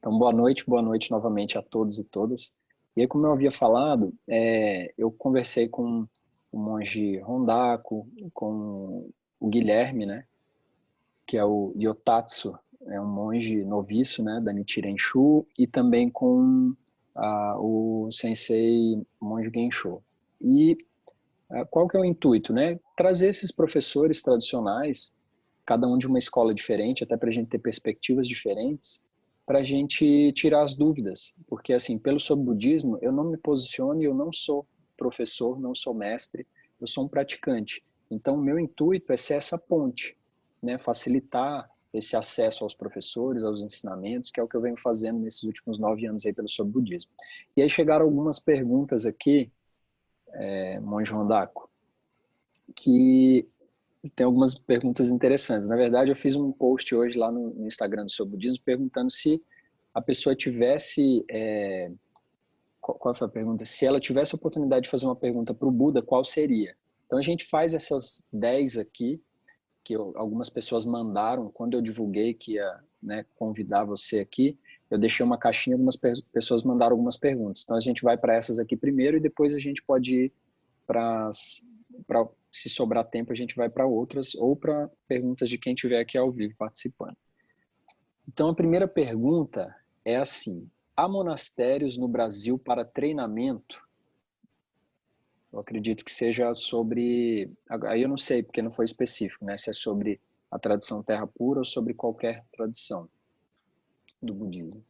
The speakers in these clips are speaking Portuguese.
Então, boa noite novamente a todos e todas. E aí, como eu havia falado, eu conversei com o monge Hondaku, com o Guilherme, né, que é o Yotatsu, é um monge noviço, né, da Nichiren Shu, e também com o sensei monge Gensho. E qual que é o intuito, né? Trazer esses professores tradicionais, cada um de uma escola diferente, até para a gente ter perspectivas diferentes, para a gente tirar as dúvidas. Porque, assim, pelo sobre budismo, eu não me posiciono e eu não sou professor, não sou mestre, eu sou um praticante. Então, o meu intuito é ser essa ponte, né? Facilitar esse acesso aos professores, aos ensinamentos, que é o que eu venho fazendo nesses últimos 9 anos aí pelo sobre budismo. E aí chegaram algumas perguntas aqui, monge Hondaku, que tem algumas perguntas interessantes. Na verdade, eu fiz um post hoje lá no Instagram do Sobre Budismo perguntando se a pessoa tivesse... qual foi a pergunta? Se ela tivesse a oportunidade de fazer uma pergunta para o Buda, qual seria? Então, a gente faz essas 10 aqui, que algumas pessoas mandaram, quando eu divulguei que ia, né, convidar você aqui, eu deixei uma caixinha, algumas pessoas mandaram algumas perguntas. Então, a gente vai para essas aqui primeiro e depois a gente pode ir para, se sobrar tempo, a gente vai para outras ou para perguntas de quem estiver aqui ao vivo participando. Então, a primeira pergunta é assim: há monastérios no Brasil para treinamento? Eu acredito que seja sobre... Aí eu não sei, porque não foi específico, né? Se é sobre a tradição terra pura ou sobre qualquer tradição do budismo.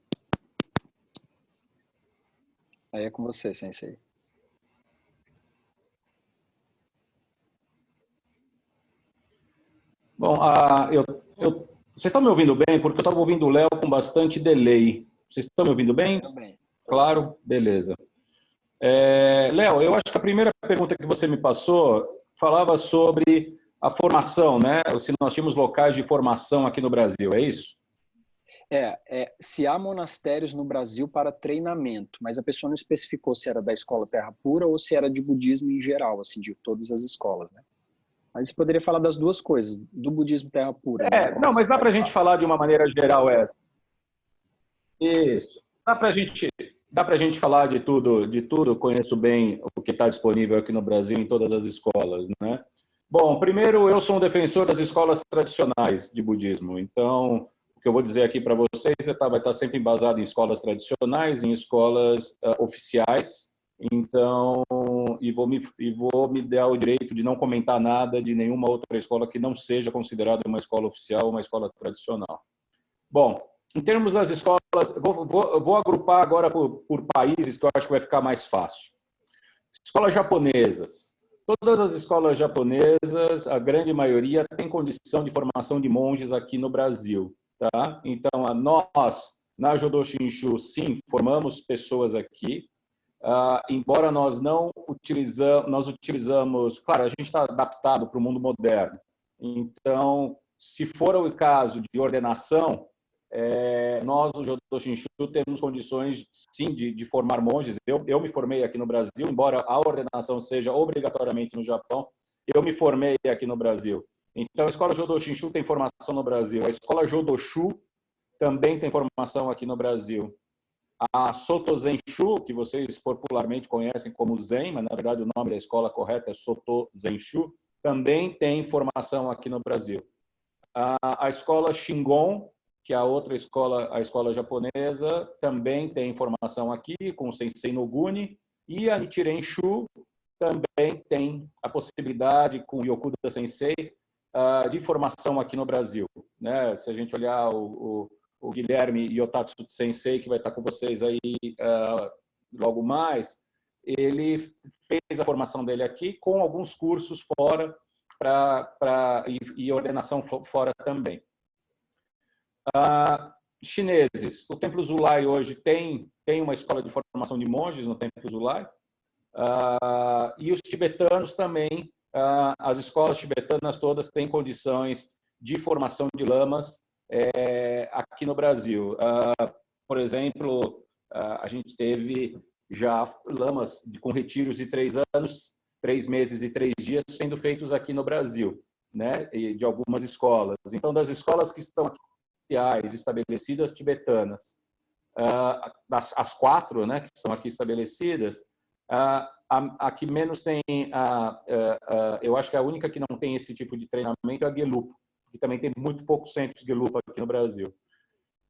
Aí é com você, sensei. Bom, vocês estão me ouvindo bem? Porque eu estava ouvindo o Léo com bastante delay. Vocês estão me ouvindo bem? Também. Claro? Beleza. Léo, eu acho que a primeira pergunta que você me passou falava sobre a formação, né? Se nós tínhamos locais de formação aqui no Brasil, é isso? Se há monastérios no Brasil para treinamento, mas a pessoa não especificou se era da escola Terra Pura ou se era de budismo em geral, assim, de todas as escolas, né? Mas você poderia falar das duas coisas, do budismo Terra Pura, né? Do qual Não, você mas dá para faz a gente parte. falar de uma maneira geral, Isso. Dá para a gente falar de tudo, de tudo. Eu conheço bem o que está disponível aqui no Brasil em todas as escolas, né? Bom, primeiro, eu sou um defensor das escolas tradicionais de budismo. Então, o que eu vou dizer aqui para vocês vai estar sempre embasado em escolas tradicionais, em escolas oficiais. Então, vou me dar o direito de não comentar nada de nenhuma outra escola que não seja considerada uma escola oficial ou uma escola tradicional. Bom, em termos das escolas, vou agrupar agora por países que eu acho que vai ficar mais fácil. Escolas japonesas. Todas as escolas japonesas, a grande maioria, tem condição de formação de monges aqui no Brasil. Tá? Então, nós, na Jodo Shinshu, sim, formamos pessoas aqui. Embora nós não utilizamos... Claro, a gente está adaptado para o mundo moderno. Então, se for o caso de ordenação, nós, no Jodo Shinshu, temos condições, sim, de formar monges. Eu me formei aqui no Brasil, embora a ordenação seja obrigatoriamente no Japão, eu me formei aqui no Brasil. Então, a Escola Jodo Shinshu tem formação no Brasil. A Escola Jodoshu também tem formação aqui no Brasil. A Soto Zenshu, que vocês popularmente conhecem como Zen, mas, na verdade, o nome da escola correta é Soto Zenshu, também tem formação aqui no Brasil. A Escola Shingon, que é a outra escola, a escola japonesa, também tem formação aqui, com o Sensei Noguni, e a Nichiren Shu também tem a possibilidade, com o Yokuda Sensei, de formação aqui no Brasil. Né? Se a gente olhar o Guilherme Yotatsu Sensei, que vai estar com vocês aí logo mais, ele fez a formação dele aqui, com alguns cursos fora, e ordenação fora também. Chineses. O Templo Zulai hoje tem uma escola de formação de monges no Templo Zulai. E os tibetanos também, as escolas tibetanas todas têm condições de formação de lamas aqui no Brasil. Por exemplo, a gente teve já lamas com retiros de 3 anos, 3 meses e 3 dias sendo feitos aqui no Brasil, né? E de algumas escolas. Então, das escolas que estão aqui estabelecidas tibetanas, as 4, né, que estão aqui estabelecidas, a que menos tem, eu acho que a única que não tem esse tipo de treinamento é a Gelup, que também tem muito poucos centros de Gelup aqui no Brasil.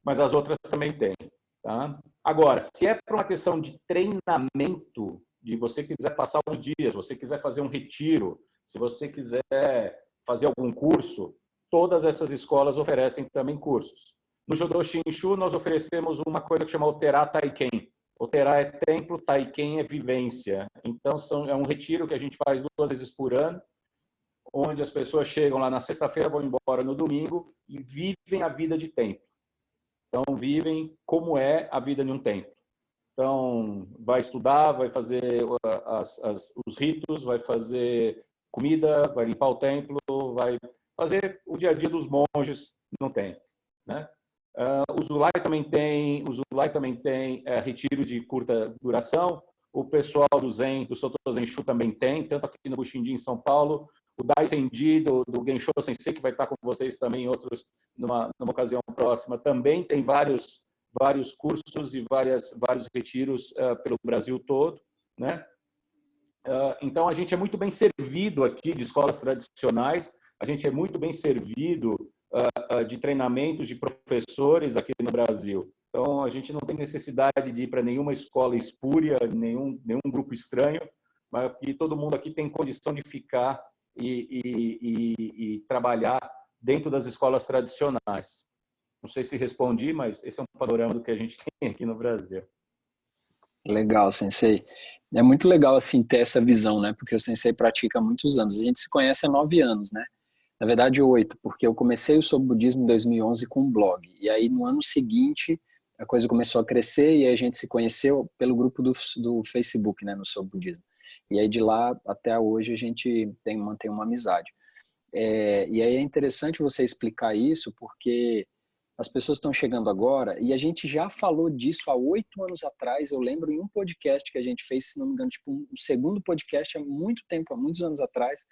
Mas as outras também têm. Tá? Agora, se é para uma questão de treinamento, de você quiser passar uns dias, você quiser fazer um retiro, se você quiser fazer algum curso, todas essas escolas oferecem também cursos. No Jodô Shinshu, nós oferecemos uma coisa que chama Otera Taiken. Otera é templo, Taiken é vivência. Então, é um retiro que a gente faz 2 vezes por ano, onde as pessoas chegam lá na sexta-feira, vão embora no domingo e vivem a vida de templo. Então, vivem como é a vida de um templo. Então, vai estudar, vai fazer os ritos, vai fazer comida, vai limpar o templo, vai fazer o dia a dia dos monges no templo. Né? O Zulai também tem retiro de curta duração. O pessoal do Zen, do Soto Zenshu também tem, tanto aqui no Buxindi, em São Paulo. O Dai Senji, do Gensho Sensei, que vai estar com vocês também em outros, numa ocasião próxima, também tem vários cursos e vários retiros pelo Brasil todo. Né? Então, a gente é muito bem servido aqui de escolas tradicionais, a gente é muito bem servido de treinamentos de professores aqui no Brasil. Então, a gente não tem necessidade de ir para nenhuma escola espúria, nenhum grupo estranho, mas que todo mundo aqui tem condição de ficar e trabalhar dentro das escolas tradicionais. Não sei se respondi, mas esse é um panorama do que a gente tem aqui no Brasil. Legal, Sensei. É muito legal, assim, ter essa visão, né? Porque o Sensei pratica há muitos anos. A gente se conhece há 9 anos, né? Na verdade, 8, porque eu comecei o Sobre Budismo em 2011 com um blog. E aí, no ano seguinte, a coisa começou a crescer e aí a gente se conheceu pelo grupo do Facebook, né? No Sobre Budismo. E aí, de lá até hoje, a gente mantém uma amizade. E aí é interessante você explicar isso, porque as pessoas estão chegando agora e a gente já falou disso há 8 anos atrás. Eu lembro em um podcast que a gente fez, se não me engano, tipo um segundo podcast há muito tempo, há muitos anos atrás,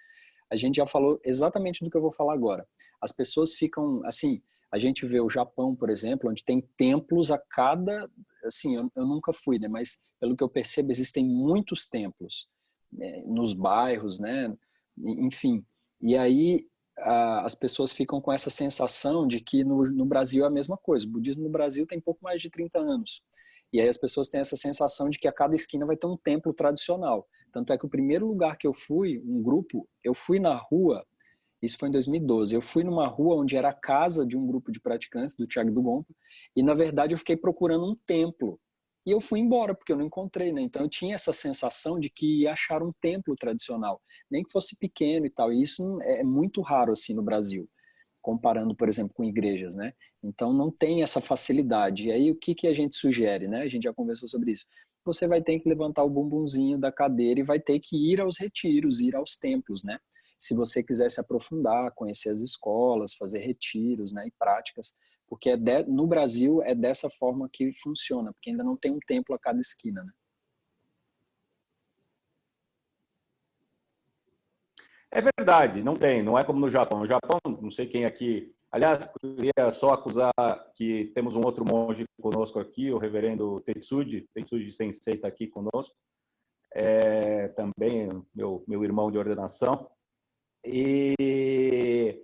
a gente já falou exatamente do que eu vou falar agora. As pessoas ficam, assim, a gente vê o Japão, por exemplo, onde tem templos a cada, assim, eu nunca fui, né, mas pelo que eu percebo, existem muitos templos, né, nos bairros, né, enfim. E aí as pessoas ficam com essa sensação de que no Brasil é a mesma coisa. O budismo no Brasil tem pouco mais de 30 anos. E aí as pessoas têm essa sensação de que a cada esquina vai ter um templo tradicional. Tanto é que o primeiro lugar que eu fui, um grupo, eu fui na rua, isso foi em 2012, eu fui numa rua onde era a casa de um grupo de praticantes, do Thiago do Gompa, e na verdade eu fiquei procurando um templo. E eu fui embora, porque eu não encontrei, né? Então eu tinha essa sensação de que ia achar um templo tradicional, nem que fosse pequeno e tal. E isso é muito raro assim no Brasil, comparando, por exemplo, com igrejas, né? Então não tem essa facilidade. E aí o que a gente sugere, né? A gente já conversou sobre isso. Você vai ter que levantar o bumbumzinho da cadeira e vai ter que ir aos retiros, ir aos templos, né? Se você quiser se aprofundar, conhecer as escolas, fazer retiros, né, e práticas, porque no Brasil é dessa forma que funciona, porque ainda não tem um templo a cada esquina, né? É verdade, não tem, não é como no Japão. No Japão, não sei quem aqui. Aliás, queria só acusar que temos um outro monge conosco aqui, o reverendo Tetsuji Sensei está aqui conosco, também meu irmão de ordenação. E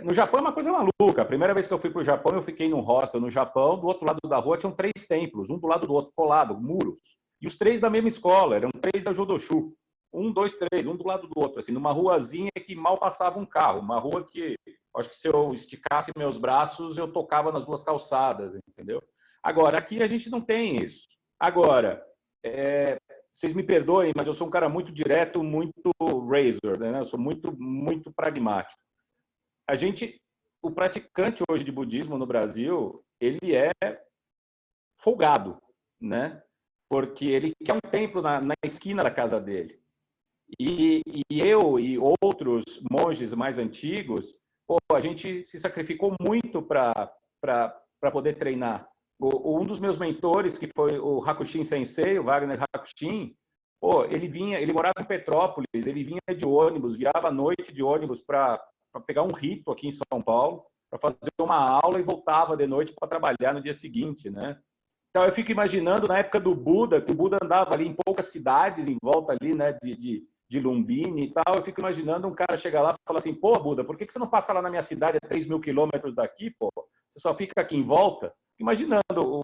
no Japão é uma coisa maluca. A primeira vez que eu fui para o Japão, eu fiquei num hostel no Japão. Do outro lado da rua tinham 3 templos, um do lado do outro, colado, muros. E os 3 da mesma escola, eram 3 da Jodoshu. 1, 2, 3, um do lado do outro, assim, numa ruazinha que mal passava um carro. Uma rua que, acho que se eu esticasse meus braços, eu tocava nas 2 calçadas, entendeu? Agora, aqui a gente não tem isso. Agora, vocês me perdoem, mas eu sou um cara muito direto, muito razor, né? Eu sou muito pragmático. O praticante hoje de budismo no Brasil, ele é folgado, né? Porque ele quer um templo na esquina da casa dele. E eu e outros monges mais antigos, a gente se sacrificou muito para poder treinar. Um dos meus mentores, que foi o Hakushin Sensei, o Wagner Hakushin, ele morava em Petrópolis, ele vinha de ônibus, virava à noite de ônibus para pegar um rito aqui em São Paulo, para fazer uma aula e voltava de noite para trabalhar no dia seguinte, né? Então, eu fico imaginando na época do Buda, que o Buda andava ali em poucas cidades, em volta ali, né, de Lumbini e tal. Eu fico imaginando um cara chegar lá e falar assim: pô, Buda, por que você não passa lá na minha cidade a 3.000 quilômetros daqui, pô? Você só fica aqui em volta? Imaginando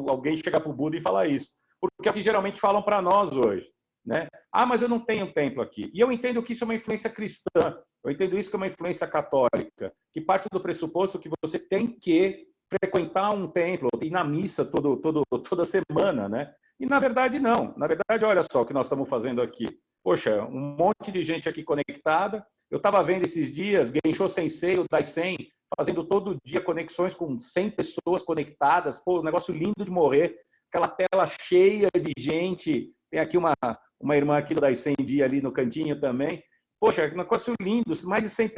alguém chegar para o Buda e falar isso. Porque é o que geralmente falam para nós hoje. Né? Ah, mas eu não tenho templo aqui. E eu entendo que isso é uma influência cristã. Eu entendo isso que é uma influência católica, que parte do pressuposto que você tem que frequentar um templo, ir na missa toda semana, né? E na verdade não. Na verdade, olha só o que nós estamos fazendo aqui. Poxa, um monte de gente aqui conectada. Eu estava vendo esses dias Gensho Sensei, o Daisen, fazendo todo dia conexões com 100 pessoas conectadas. Pô, um negócio lindo de morrer. Aquela tela cheia de gente. Tem aqui uma irmã aqui do Daisen Dia ali no cantinho também. Poxa, um negócio lindo. Mais de 100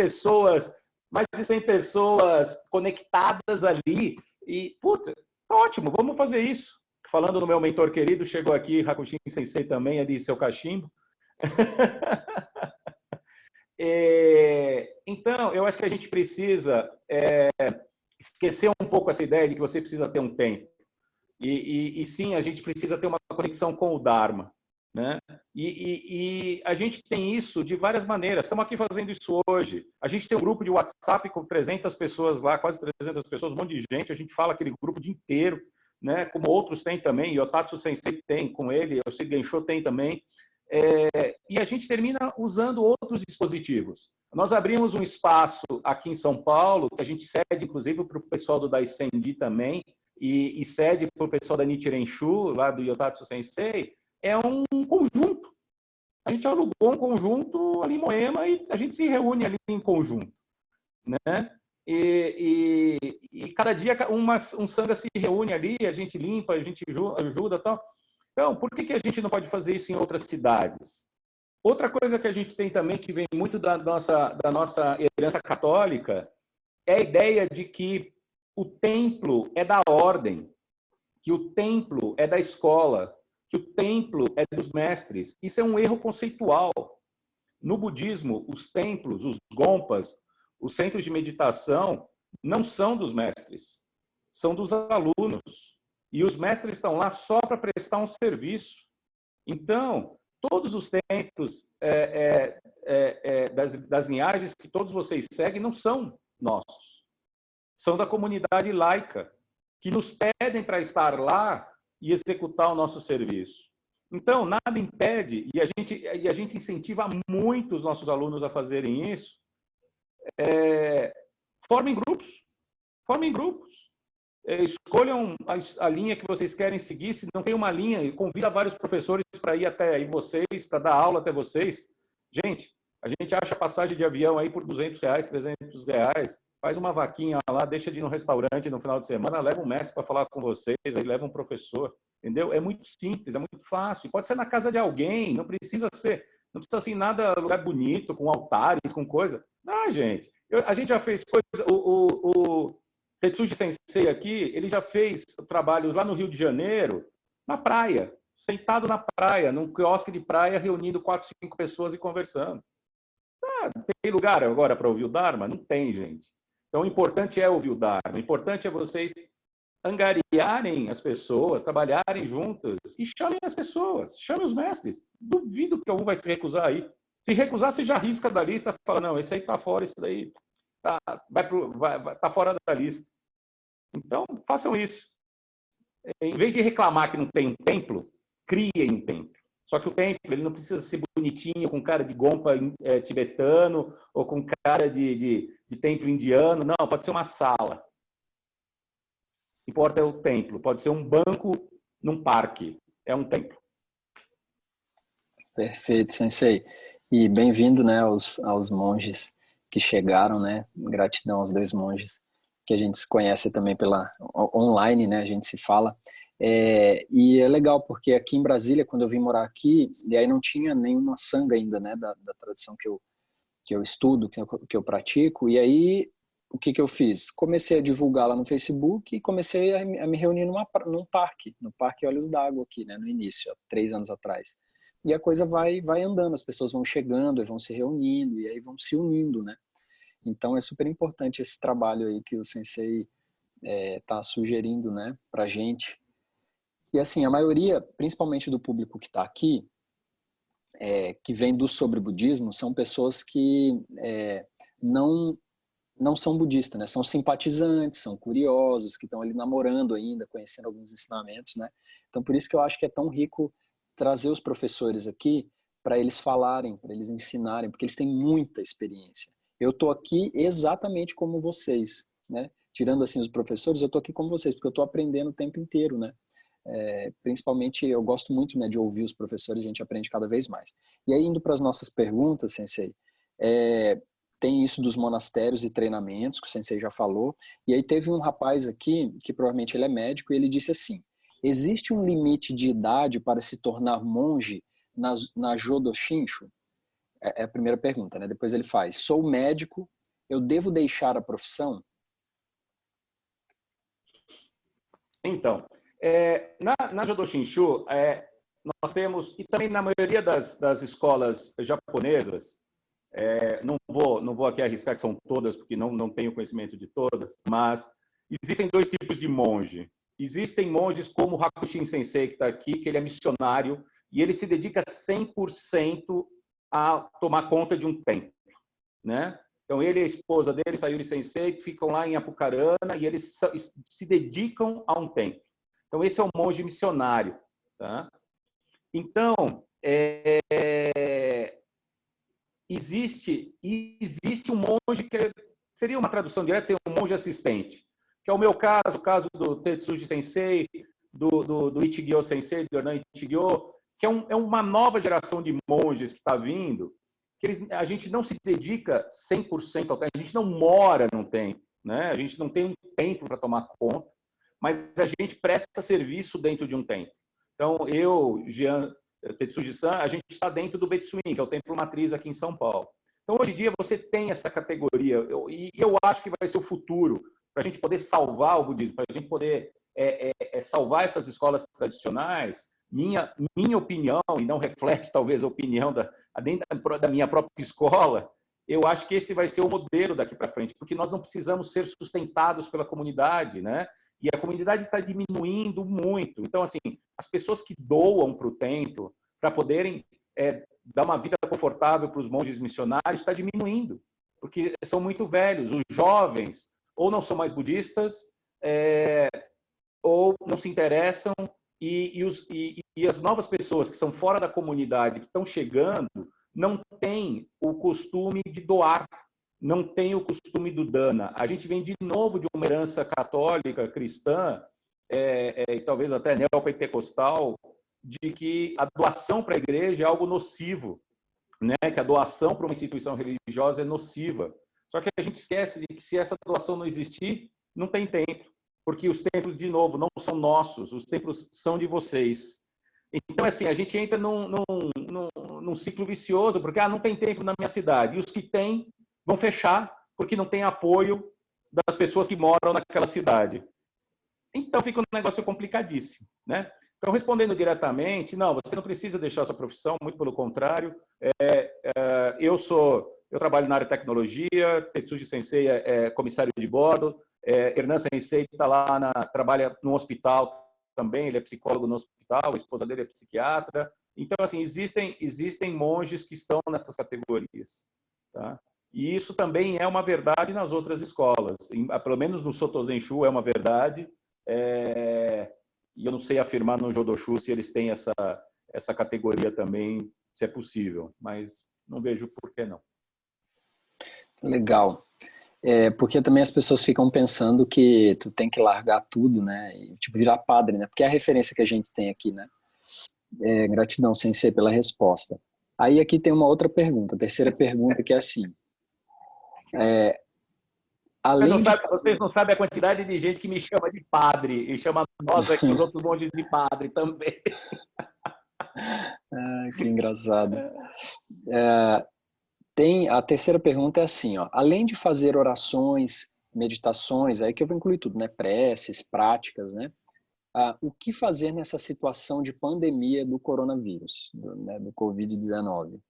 pessoas conectadas ali. E, putz, ótimo, vamos fazer isso. Falando no meu mentor querido, chegou aqui, Hakushin Sensei também, ali, seu cachimbo. Então, eu acho que a gente precisa esquecer um pouco essa ideia de que você precisa ter um tempo. E sim, a gente precisa ter uma conexão com o Dharma. Né? E a gente tem isso de várias maneiras. Estamos aqui fazendo isso hoje. A gente tem um grupo de WhatsApp com 300 pessoas lá, quase 300 pessoas, um monte de gente. A gente fala aquele grupo o dia inteiro, né? Como outros têm também. Yotatsu Sensei tem com ele, o Shigensho tem também. E a gente termina usando outros dispositivos. Nós abrimos um espaço aqui em São Paulo, que a gente cede, inclusive, para o pessoal do Daisendi também, e cede para o pessoal da Nichiren Shu, lá do Yotatsu Sensei. É um conjunto. A gente alugou um conjunto ali em Moema e a gente se reúne ali em conjunto. Né? E cada dia um sangha se reúne ali, a gente limpa, a gente ajuda e tal. Então, por que a gente não pode fazer isso em outras cidades? Outra coisa que a gente tem também, que vem muito da nossa herança católica, é a ideia de que o templo é da ordem, que o templo é da escola, que o templo é dos mestres. Isso é um erro conceitual. No budismo, os templos, os gompas, os centros de meditação não são dos mestres, são dos alunos. E os mestres estão lá só para prestar um serviço. Então, todos os templos das linhagens que todos vocês seguem não são nossos. São da comunidade laica, que nos pedem para estar lá e executar o nosso serviço. Então, nada impede, e a gente incentiva muito os nossos alunos a fazerem isso, formem grupos. Escolham a linha que vocês querem seguir. Se não tem uma linha, convida vários professores para ir até aí vocês, para dar aula até vocês. Gente, a gente acha passagem de avião aí por R$200, R$300. Faz uma vaquinha lá, deixa de ir no restaurante no final de semana, leva um mestre para falar com vocês, aí leva um professor. Entendeu? É muito simples, é muito fácil. Pode ser na casa de alguém, não precisa ser nada lugar bonito, com altares, com coisa. Não, gente. A gente já fez coisa. O Tetsuji Sensei aqui, ele já fez trabalhos lá no Rio de Janeiro, na praia, sentado na praia, num quiosque de praia, reunindo 4, 5 pessoas e conversando. Tem lugar agora para ouvir o Dharma? Não tem, gente. Então, o importante é ouvir o Dharma. O importante é vocês angariarem as pessoas, trabalharem juntos e chamem as pessoas, chamem os mestres. Duvido que algum vai se recusar aí. Se recusar, você já risca da lista, fala, não, esse aí está fora, isso daí tá fora da lista. Então, façam isso. Em vez de reclamar que não tem um templo, criem um templo. Só que o templo ele não precisa ser bonitinho, com cara de gompa tibetano ou com cara de templo indiano. Não, pode ser uma sala. Importa é o templo. Pode ser um banco num parque. É um templo. Perfeito, Sensei. E bem-vindo, né, aos monges que chegaram, né? Gratidão aos 2 monges que a gente se conhece também pela online, né? A gente se fala. E é legal porque aqui em Brasília, quando eu vim morar aqui, e aí não tinha nenhuma sangha ainda, né, da tradição que eu estudo, que eu pratico. E aí o que eu fiz? Comecei a divulgar lá no Facebook e comecei a me reunir num parque, no Parque Olhos d'Água aqui, né, no início, há 3 anos atrás. E a coisa vai andando, as pessoas vão chegando, vão se reunindo e aí vão se unindo, né? Então é super importante esse trabalho aí que o Sensei está sugerindo, né, pra gente. E assim, a maioria, principalmente do público que está aqui, que vem do sobre budismo, são pessoas que não não são budistas, né? São simpatizantes, são curiosos, que estão ali namorando ainda, conhecendo alguns ensinamentos, né? Então, por isso que eu acho que é tão rico trazer os professores aqui para eles falarem, para eles ensinarem, porque eles têm muita experiência. Eu estou aqui exatamente como vocês, né? Tirando assim os professores, eu estou aqui como vocês, porque eu estou aprendendo o tempo inteiro, né? Principalmente, eu gosto muito, né, de ouvir os professores, a gente aprende cada vez mais. E aí, indo para as nossas perguntas, Sensei, tem isso dos monastérios e treinamentos, que o Sensei já falou, e aí teve um rapaz aqui, que provavelmente ele é médico, e ele disse assim, existe um limite de idade para se tornar monge na Jodo Shinshu? É a primeira pergunta, né? Depois ele faz, sou médico, eu devo deixar a profissão? Então, na Jodo Shinshu, nós temos, e também na maioria das escolas japonesas, não vou aqui arriscar que são todas, porque não tenho conhecimento de todas, mas existem dois tipos de monge. Existem monges como o Hakushin Sensei, que está aqui, que ele é missionário, e ele se dedica 100% a tomar conta de um templo, né? Então, ele e a esposa dele, Sayuri Sensei, ficam lá em Apucarana e eles se dedicam a um templo. Então, esse é o monge missionário. Tá? Então, existe um monge que seria uma tradução direta, seria um monge assistente, que é o meu caso, o caso do Tetsuji Sensei, do Ichigyo Sensei, do Hernan Ichigyo, que é uma nova geração de monges que está vindo, que a gente não se dedica 100% ao templo, a gente não mora num templo, né? A gente não tem um templo para tomar conta, mas a gente presta serviço dentro de um templo. Então, eu, Jean, Tetsuji-san, a gente está dentro do Betsuin, que é o templo matriz aqui em São Paulo. Então, hoje em dia, você tem essa categoria, e eu acho que vai ser o futuro, para a gente poder salvar o budismo, para a gente poder salvar essas escolas tradicionais. Minha opinião, e não reflete talvez a opinião da minha própria escola, eu acho que esse vai ser o modelo daqui para frente, porque nós não precisamos ser sustentados pela comunidade, né? E a comunidade está diminuindo muito. Então, assim, as pessoas que doam para o templo para poderem dar uma vida confortável para os monges missionários está diminuindo, porque são muito velhos. Os jovens ou não são mais budistas, ou não se interessam, e as novas pessoas que são fora da comunidade, que estão chegando, não têm o costume de doar, não tem o costume do dana. A gente vem de novo de uma herança católica, cristã, e talvez até neopentecostal, de que a doação para a igreja é algo nocivo, né? Que a doação para uma instituição religiosa é nociva. Só que a gente esquece de que se essa doação não existir, não tem templo, porque os templos, de novo, não são nossos, os templos são de vocês. Então, assim, a gente entra num ciclo vicioso, porque não tem templo na minha cidade, e os que têm vão fechar porque não tem apoio das pessoas que moram naquela cidade. Então fica um negócio complicadíssimo, né? Então, respondendo diretamente, não, você não precisa deixar a sua profissão, muito pelo contrário. Eu trabalho na área de tecnologia, Tetsuji Sensei é comissário de bordo, Hernan Sensei trabalha no hospital também, ele é psicólogo no hospital, a esposa dele é psiquiatra. Então, assim, existem monges que estão nessas categorias, tá? E isso também é uma verdade nas outras escolas. Pelo menos no Soto Zenshu é uma verdade. E eu não sei afirmar no Jodoshu se eles têm essa categoria também, se é possível. Mas não vejo por que não. Legal. Porque também as pessoas ficam pensando que tu tem que largar tudo, né? E, tipo, virar padre, né? Porque é a referência que a gente tem aqui, né? Gratidão, Sensei, pela resposta. Aí aqui tem uma outra pergunta, a terceira pergunta, que é assim. Vocês não sabem a quantidade de gente que me chama de padre e chama nós aqui, os outros monges de padre também. Que engraçado. A terceira pergunta é assim, ó, além de fazer orações, meditações, aí que eu vou incluir tudo, né? Preces, práticas, né? O que fazer nessa situação de pandemia do coronavírus, do Covid-19? O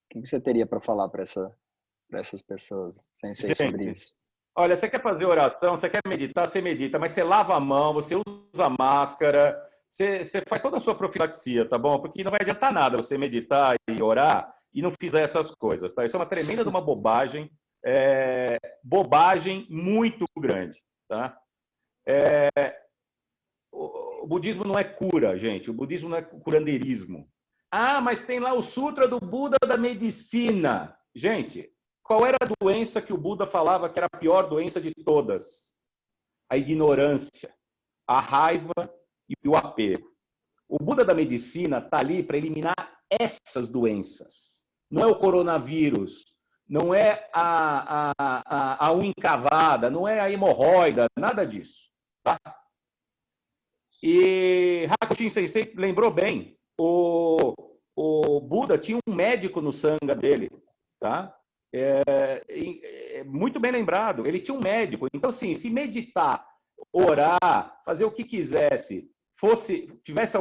que você teria para falar para essas pessoas, Sensei, sobre isso? Olha, você quer fazer oração, você quer meditar, você medita, mas você lava a mão, você usa máscara, você faz toda a sua profilaxia, tá bom? Porque não vai adiantar nada você meditar e orar e não fizer essas coisas, tá? Isso é uma tremenda de uma bobagem, bobagem muito grande, tá? O budismo não é cura, gente. O budismo não é curandeirismo. Ah, mas tem lá o Sutra do Buda da medicina. Gente, qual era a doença que o Buda falava que era a pior doença de todas? A ignorância, a raiva e o apego. O Buda da medicina está ali para eliminar essas doenças. Não é o coronavírus, não é a unha encavada, não é a hemorroida, nada disso. Tá? E Hakushin Sensei lembrou bem, o Buda tinha um médico no sangha dele, tá? Muito bem lembrado, ele tinha um médico. Então, assim, se meditar, orar, fazer o que quisesse, tivesse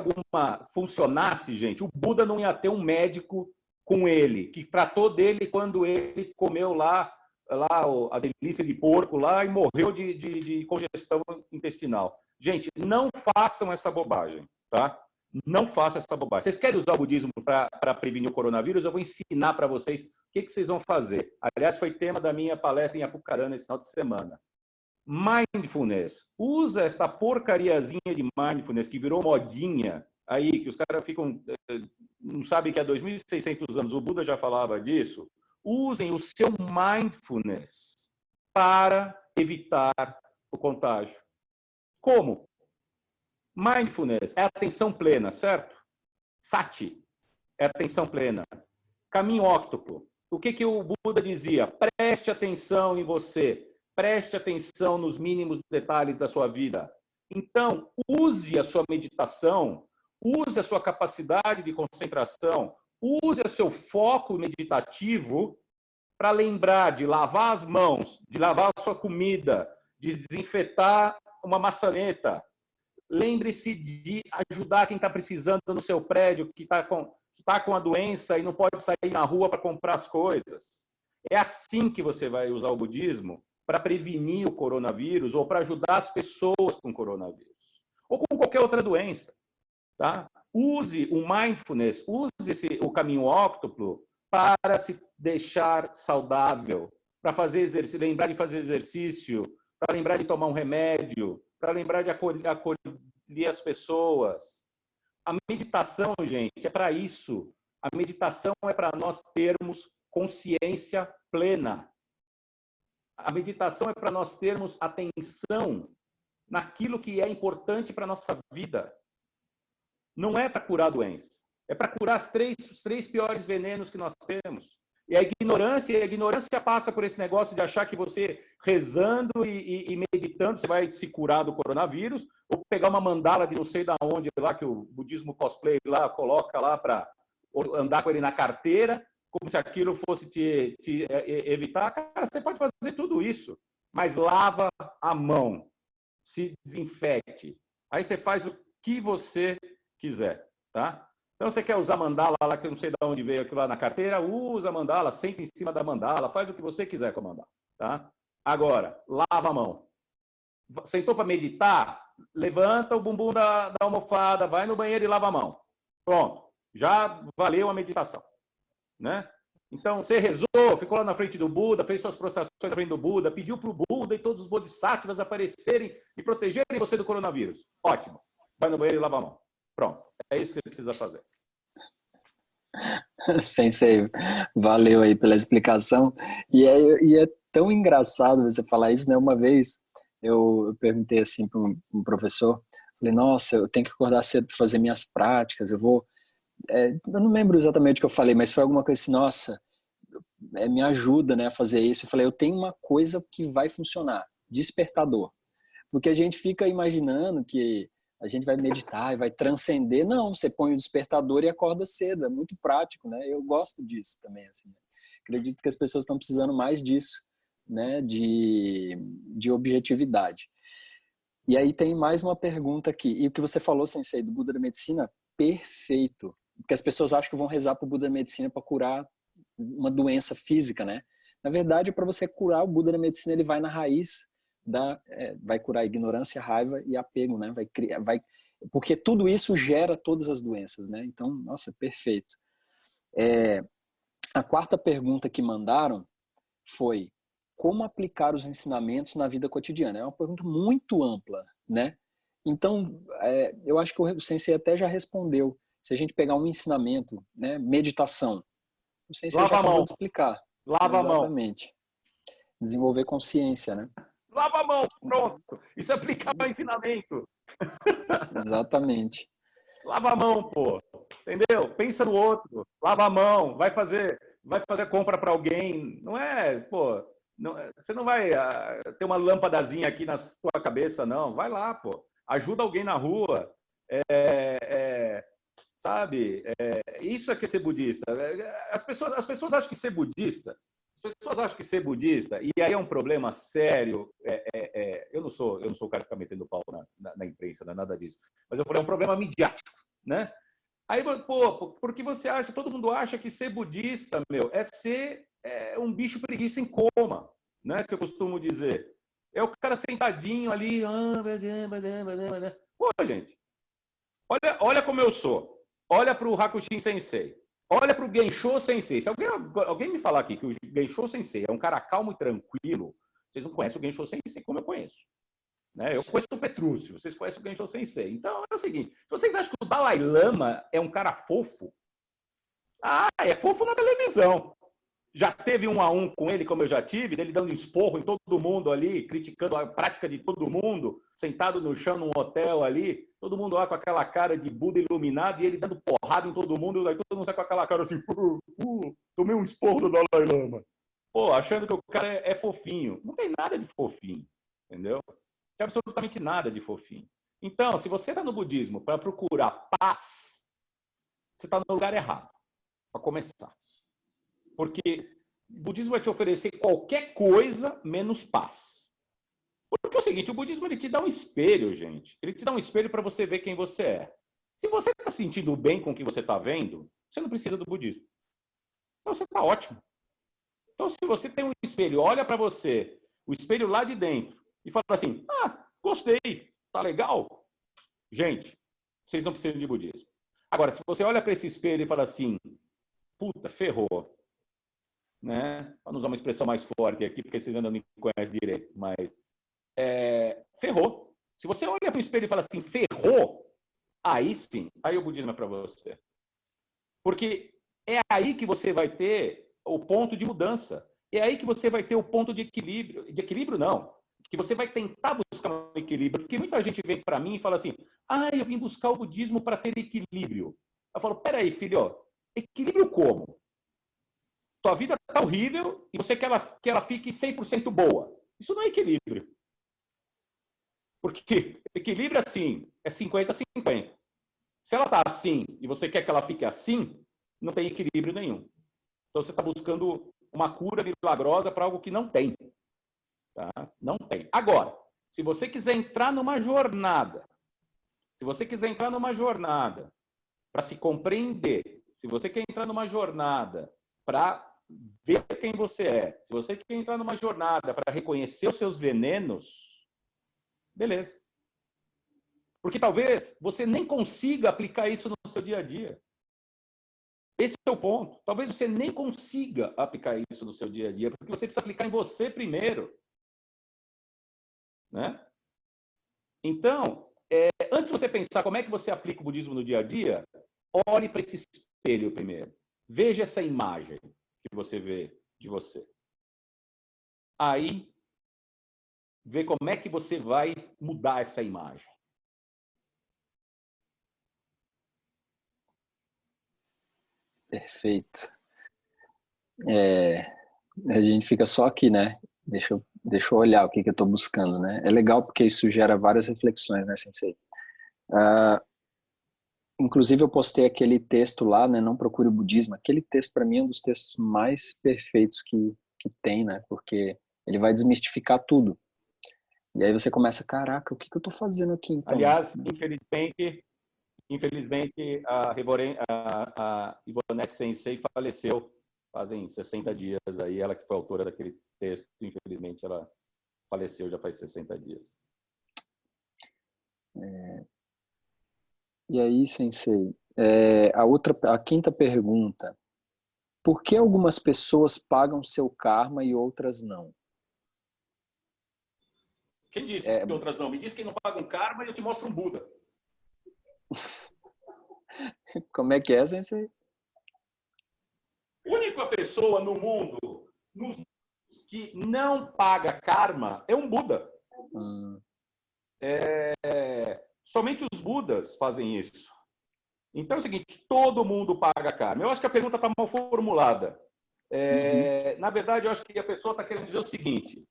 funcionasse, gente, o Buda não ia ter um médico com ele, que tratou dele quando ele comeu lá a delícia de porco lá e morreu de congestão intestinal. Gente, não façam essa bobagem, tá? Não façam essa bobagem. Vocês querem usar o budismo para prevenir o coronavírus? Eu vou ensinar para vocês o que vocês vão fazer. Aliás, foi tema da minha palestra em Apucarana esse final de semana. Mindfulness. Usa essa porcariazinha de mindfulness que virou modinha aí, que os caras não sabem que há 2.600 anos o Buda já falava disso. Usem o seu mindfulness para evitar o contágio. Como? Mindfulness é atenção plena, certo? Sati é atenção plena. Caminho óctuplo. O que o Buda dizia? Preste atenção em você. Preste atenção nos mínimos detalhes da sua vida. Então, use a sua meditação, use a sua capacidade de concentração, use o seu foco meditativo para lembrar de lavar as mãos, de lavar a sua comida, de desinfetar uma maçaneta. Lembre-se de ajudar quem está precisando no seu prédio, que está com a doença e não pode sair na rua para comprar as coisas. É assim que você vai usar o budismo para prevenir o coronavírus ou para ajudar as pessoas com coronavírus. Ou com qualquer outra doença. Tá? Use o mindfulness, use o caminho óctuplo para se deixar saudável, para fazer exercício, lembrar de fazer exercício, para lembrar de tomar um remédio, para lembrar de acolher as pessoas. A meditação, gente, é para isso. A meditação é para nós termos consciência plena. A meditação é para nós termos atenção naquilo que é importante para a nossa vida. Não é para curar a doença. É para curar os três piores venenos que nós temos. E a ignorância passa por esse negócio de achar que você rezando e meditando você vai se curar do coronavírus, ou pegar uma mandala de não sei da onde lá que o budismo cosplay lá coloca lá para andar com ele na carteira, como se aquilo fosse te evitar. Cara, você pode fazer tudo isso, mas lava a mão, se desinfete. Aí você faz o que você quiser, tá? Então, você quer usar mandala lá, que eu não sei de onde veio aquilo lá na carteira, usa a mandala, senta em cima da mandala, faz o que você quiser com a mandala, tá? Agora, lava a mão. Sentou para meditar? Levanta o bumbum da almofada, vai no banheiro e lava a mão. Pronto, já valeu a meditação, né? Então, você rezou, ficou lá na frente do Buda, fez suas prostrações na frente do Buda, pediu para o Buda e todos os bodhisattvas aparecerem e protegerem você do coronavírus. Ótimo. Vai no banheiro e lava a mão. Pronto, é isso que você precisa fazer. Sensei, valeu aí pela explicação. E é tão engraçado você falar isso, né? Uma vez eu perguntei assim para um professor, falei, nossa, eu tenho que acordar cedo para fazer minhas práticas, eu não lembro exatamente o que eu falei, mas foi alguma coisa assim, nossa, me ajuda, né, a fazer isso. Eu falei, eu tenho uma coisa que vai funcionar, despertador. Porque a gente fica imaginando que a gente vai meditar e vai transcender. Não, você põe o despertador e acorda cedo. É muito prático, né? Eu gosto disso também. Assim. Acredito que as pessoas estão precisando mais disso, né? De objetividade. E aí tem mais uma pergunta aqui. E o que você falou, Sensei, do Buda da Medicina, perfeito. Porque as pessoas acham que vão rezar para o Buda da Medicina para curar uma doença física, né? Na verdade, para você curar, o Buda da Medicina ele vai na raiz vai curar a ignorância, a raiva e apego, né? Porque tudo isso gera todas as doenças, né? Então, nossa, perfeito. A quarta pergunta que mandaram foi: como aplicar os ensinamentos na vida cotidiana? É uma pergunta muito ampla, né? Então, eu acho que o Sensei até já respondeu. Se a gente pegar um ensinamento, né, meditação, o Sensei já Lava a acabou mão. de explicar. Lava a mão. Exatamente. Desenvolver consciência, né? Lava a mão, pronto. Isso é aplicar o ensinamento. Exatamente. Lava a mão, pô. Entendeu? Pensa no outro. Lava a mão. Vai fazer compra para alguém. Não é, pô. Você não vai ter uma lâmpadazinha aqui na sua cabeça, não. Vai lá, pô. Ajuda alguém na rua. Sabe? Isso é que é ser budista. As pessoas acham que ser budista. As pessoas acham que ser budista, e aí é um problema sério. Eu não sou o cara que fica metendo pau na imprensa, não é nada disso. Mas eu falei, é um problema midiático, né? Aí, pô, porque todo mundo acha que ser budista, meu, é ser um bicho preguiça em coma, né? Que eu costumo dizer. É o cara sentadinho ali. Pô, gente, olha como eu sou. Olha para o Hakushin Sensei. Olha para o Gensho Sensei. Se alguém me falar aqui que o Gensho Sensei é um cara calmo e tranquilo, vocês não conhecem o Gensho Sensei como eu conheço. Né? Eu conheço o Petrúcio, vocês conhecem o Gensho Sensei. Então é o seguinte: se vocês acham que o Dalai Lama é um cara fofo, é fofo na televisão. Já teve 1 a 1 com ele, como eu já tive, dele dando esporro em todo mundo ali, criticando a prática de todo mundo, sentado no chão num hotel ali, todo mundo lá com aquela cara de Buda iluminado e ele dando porrada em todo mundo, aí todo mundo sai com aquela cara assim, tomei um esporro do Dalai Lama. Pô, achando que o cara é fofinho. Não tem nada de fofinho, entendeu? Não tem absolutamente nada de fofinho. Então, se você está no budismo para procurar paz, você está no lugar errado, para começar. Porque o budismo vai te oferecer qualquer coisa menos paz. Porque é o seguinte, o budismo ele te dá um espelho, gente. Ele te dá um espelho para você ver quem você é. Se você está sentindo bem com o que você está vendo, você não precisa do budismo. Então você está ótimo. Então se você tem um espelho, olha para você, o espelho lá de dentro, e fala assim, gostei, tá legal. Gente, vocês não precisam de budismo. Agora, se você olha para esse espelho e fala assim, puta, ferrou. Né? Para não usar uma expressão mais forte aqui, porque vocês ainda não me conhecem direito, mas ferrou. Se você olha para o espelho e fala assim, ferrou, aí sim, aí o budismo é para você. Porque é aí que você vai ter o ponto de mudança. É aí que você vai ter o ponto de equilíbrio. De equilíbrio, não. Que você vai tentar buscar um equilíbrio. Porque muita gente vem para mim e fala assim, eu vim buscar o budismo para ter equilíbrio. Eu falo, peraí, filho, equilíbrio como? Tua vida está horrível e você quer que ela fique 100% boa. Isso não é equilíbrio. Porque equilíbrio, assim, é 50-50. Se ela está assim e você quer que ela fique assim, não tem equilíbrio nenhum. Então você está buscando uma cura milagrosa para algo que não tem. Tá? Não tem. Agora, se você quiser entrar numa jornada, para se compreender, se você quer entrar numa jornada para ver quem você é, se você quer entrar numa jornada para reconhecer os seus venenos, beleza. Porque talvez você nem consiga aplicar isso no seu dia a dia. Esse é o ponto. Talvez você nem consiga aplicar isso no seu dia a dia, porque você precisa aplicar em você primeiro. Né? Então, antes de você pensar como é que você aplica o budismo no dia a dia, olhe para esse espelho primeiro. Veja essa imagem que você vê de você. Aí, vê como é que você vai mudar essa imagem. Perfeito. A gente fica só aqui, né? Deixa eu olhar o que eu estou buscando, né? É legal porque isso gera várias reflexões, né, Sensei? Inclusive eu postei aquele texto lá, né? Não procure o budismo. Aquele texto para mim é um dos textos mais perfeitos que tem, né? Porque ele vai desmistificar tudo. E aí você começa, caraca, o que eu estou fazendo aqui então? Aliás, infelizmente a Ivonete Sensei faleceu fazem 60 dias aí, ela que foi autora daquele texto, infelizmente ela faleceu já faz 60 dias. E aí, Sensei, a quinta pergunta. Por que algumas pessoas pagam seu karma e outras não? Quem disse que outras não? Me diz quem não paga um karma e eu te mostro um Buda. Como é que é, Sensei? A única pessoa no mundo que não paga karma é um Buda. Somente os Budas fazem isso. Então é o seguinte, todo mundo paga karma. Eu acho que a pergunta está mal formulada. Na verdade, eu acho que a pessoa está querendo dizer o seguinte: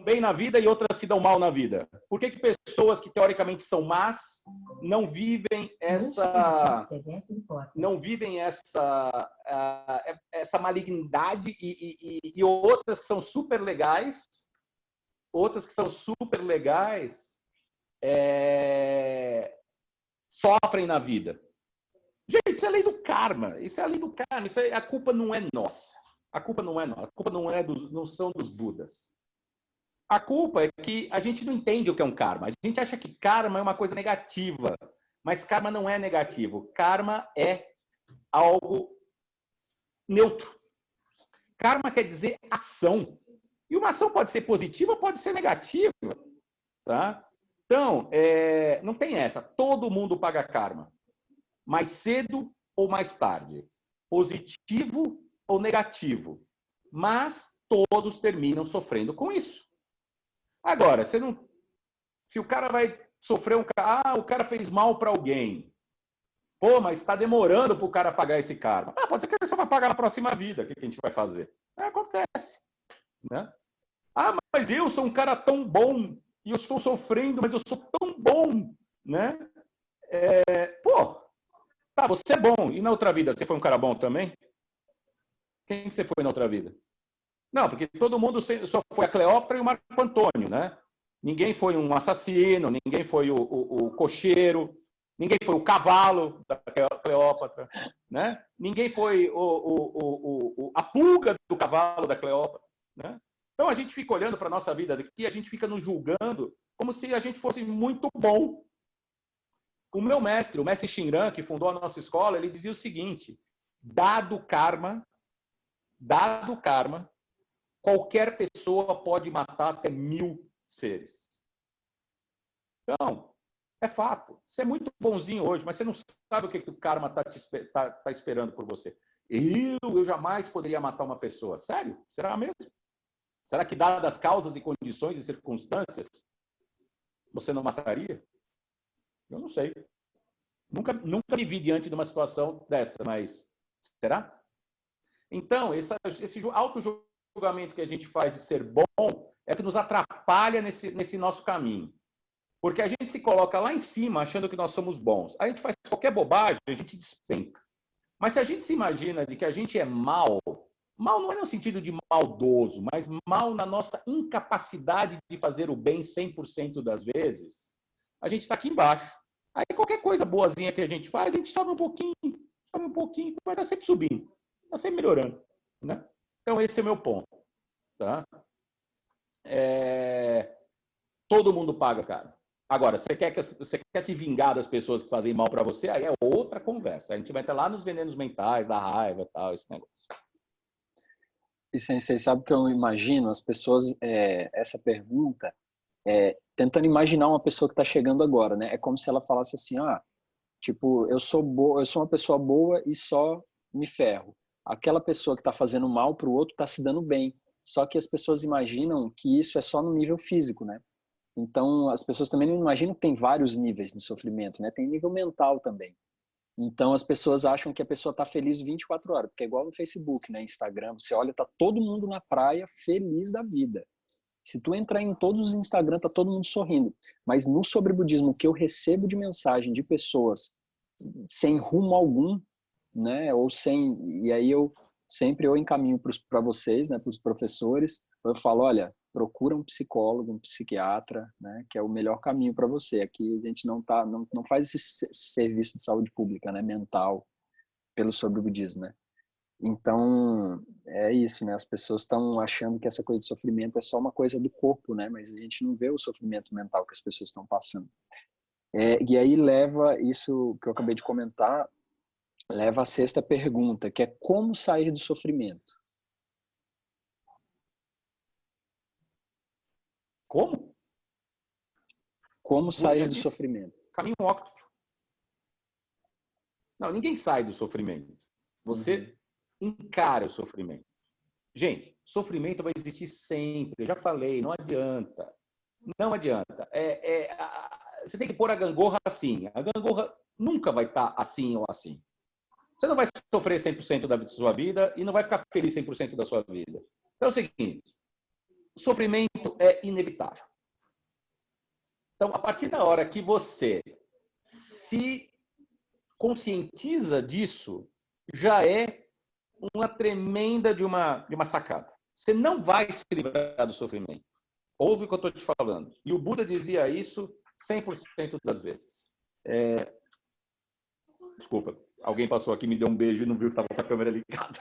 bem na vida e outras se dão mal na vida. Por que pessoas que teoricamente são más não vivem essa malignidade e outras que são super legais, sofrem na vida? Gente, isso é a lei do karma. A culpa não é nossa. A culpa não são dos Budas. A culpa é que a gente não entende o que é um karma. A gente acha que karma é uma coisa negativa, mas karma não é negativo. Karma é algo neutro. Karma quer dizer ação. E uma ação pode ser positiva, pode ser negativa. Tá? Então, não tem essa. Todo mundo paga karma. Mais cedo ou mais tarde. Positivo ou negativo. Mas todos terminam sofrendo com isso. Agora, se o cara vai sofrer o cara fez mal para alguém. Pô, mas está demorando para o cara pagar esse karma. Pode ser que ele só vai pagar na próxima vida. O que a gente vai fazer? Acontece. Né? Mas eu sou um cara tão bom e eu estou sofrendo, mas eu sou tão bom. Né? Você é bom. E na outra vida, você foi um cara bom também? Quem que você foi na outra vida? Não, porque todo mundo só foi a Cleópatra e o Marco Antônio, né? Ninguém foi um assassino, ninguém foi o cocheiro, ninguém foi o cavalo da Cleópatra, né? Ninguém foi a pulga do cavalo da Cleópatra, né? Então a gente fica olhando para a nossa vida aqui, a gente fica nos julgando como se a gente fosse muito bom. O meu mestre, o mestre Shinran, que fundou a nossa escola, ele dizia o seguinte: dado karma, qualquer pessoa pode matar até 1000 seres. Então, é fato. Você é muito bonzinho hoje, mas você não sabe o que o karma está esperando por você. Eu jamais poderia matar uma pessoa. Sério? Será mesmo? Será que, dadas as causas e condições e circunstâncias, você não mataria? Eu não sei. Nunca me vi diante de uma situação dessa, mas será? Então, esse auto-julgamento que a gente faz de ser bom é que nos atrapalha nesse nosso caminho. Porque a gente se coloca lá em cima achando que nós somos bons. A gente faz qualquer bobagem, a gente despenca. Mas se a gente se imagina de que a gente é mal não é no sentido de maldoso, mas mal na nossa incapacidade de fazer o bem 100% das vezes, a gente está aqui embaixo. Aí qualquer coisa boazinha que a gente faz, a gente sobe um pouquinho, vai estar sempre subindo, está sempre melhorando. Né? Então esse é o meu ponto. Tá? Todo mundo paga, cara. Agora, você quer se vingar das pessoas que fazem mal para você, aí é outra conversa. A gente vai estar lá nos venenos mentais, da raiva e tal, esse negócio. E Sensei, sabe o que eu imagino? As pessoas, essa pergunta, tentando imaginar uma pessoa que está chegando agora, né? É como se ela falasse assim, tipo, eu sou uma pessoa boa e só me ferro. Aquela pessoa que está fazendo mal para o outro está se dando bem. Só que as pessoas imaginam que isso é só no nível físico, né? Então, as pessoas também não imaginam que tem vários níveis de sofrimento, né? Tem nível mental também. Então, as pessoas acham que a pessoa está feliz 24 horas, porque é igual no Facebook, né? Instagram, você olha, tá todo mundo na praia feliz da vida. Se tu entrar em todos os Instagram, tá todo mundo sorrindo. Mas no sobre budismo, o que eu recebo de mensagem de pessoas sem rumo algum, né? Ou sem... E aí eu encaminho para vocês, né? Para os professores, eu falo, olha, procura um psicólogo, um psiquiatra, né? Que é o melhor caminho para você. Aqui a gente não faz esse serviço de saúde pública, né? Mental, pelo sobre budismo, né? Então, é isso, né? As pessoas estão achando que essa coisa de sofrimento é só uma coisa do corpo, né? Mas a gente não vê o sofrimento mental que as pessoas estão passando. E aí leva isso que eu acabei de comentar, leva à sexta pergunta, que é como sair do sofrimento? Como? Como O Buda já sair do disse, sofrimento? caminho óptimo. Não, ninguém sai do sofrimento. Você encara o sofrimento. Gente, sofrimento vai existir sempre. Eu já falei, não adianta. Não adianta. Você tem que pôr a gangorra assim. A gangorra nunca vai estar assim ou assim. Você não vai sofrer 100% da sua vida e não vai ficar feliz 100% da sua vida. Então é o seguinte, o sofrimento é inevitável. Então, a partir da hora que você se conscientiza disso, já é uma tremenda de uma sacada. Você não vai se livrar do sofrimento. Ouve o que eu estou te falando. E o Buda dizia isso 100% das vezes. Desculpa, alguém passou aqui, me deu um beijo e não viu que estava com a câmera ligada.